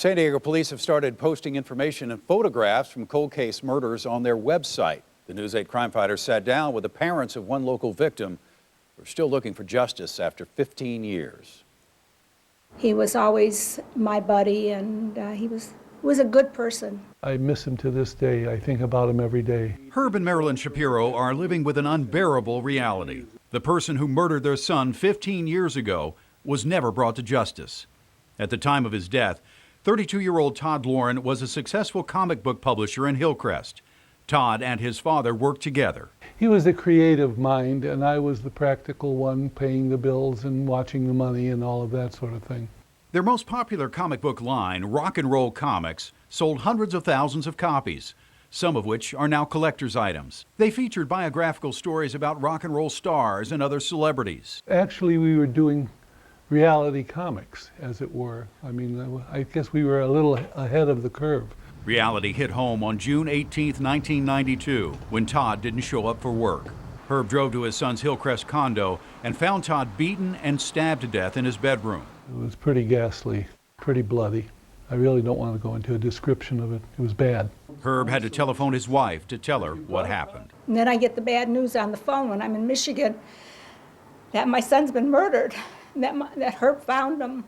San Diego police have started posting information and photographs from cold case murders on their website. The News 8 crime fighters sat down with the parents of one local victim who are still looking for justice after 15 years. He was always my buddy, and he was a good person. I miss him to this day. I think about him every day. Herb and Marilyn Shapiro are living with an unbearable reality. The person who murdered their son 15 years ago was never brought to justice. At the time of his death, 32-year-old Todd Loren was a successful comic book publisher in Hillcrest. Todd and his father worked together. He was the creative mind, and I was the practical one, paying the bills and watching the money and all of that sort of thing. Their most popular comic book line, Rock and Roll Comics, sold hundreds of thousands of copies, some of which are now collector's items. They featured biographical stories about rock and roll stars and other celebrities. Actually, we were doing reality comics, as it were. I mean, I guess we were a little ahead of the curve. Reality hit home on June 18, 1992, when Todd didn't show up for work. Herb drove to his son's Hillcrest condo and found Todd beaten and stabbed to death in his bedroom. It was pretty ghastly, pretty bloody. I really don't want to go into a description of it. It was bad. Herb had to telephone his wife to tell her what happened. And then I get the bad news on the phone when I'm in Michigan that my son's been murdered, and that Herb found him,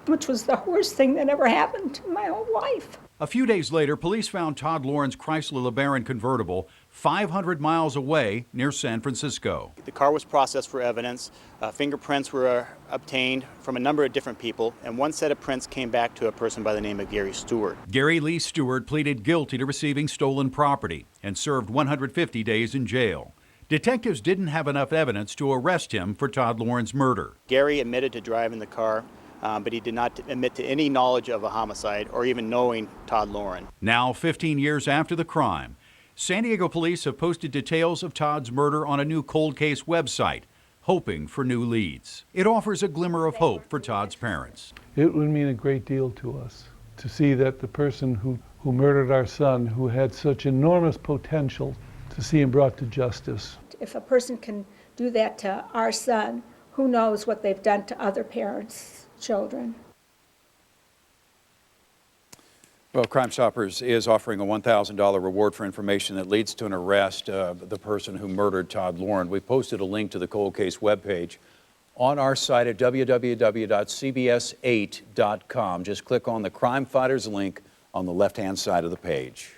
which was the worst thing that ever happened to my whole life. A few days later, police found Todd Loren's Chrysler LeBaron convertible 500 miles away near San Francisco. The car was processed for evidence. Fingerprints were obtained from a number of different people, and one set of prints came back to a person by the name of Gary Stewart. Gary Lee Stewart pleaded guilty to receiving stolen property and served 150 days in jail. Detectives didn't have enough evidence to arrest him for Todd Loren's murder. Gary admitted to driving the car, but he did not admit to any knowledge of a homicide or even knowing Todd Loren. Now, 15 years after the crime, San Diego police have posted details of Todd's murder on a new cold case website, hoping for new leads. It offers a glimmer of hope for Todd's parents. It would mean a great deal to us to see that the person who murdered our son, who had such enormous potential, to see him brought to justice. If a person can do that to our son, who knows what they've done to other parents' children. Well, Crimestoppers is offering a $1,000 reward for information that leads to an arrest of the person who murdered Todd Loren. We posted a link to the cold case webpage on our site at www.cbs8.com. Just click on the Crime Fighters link on the left-hand side of the page.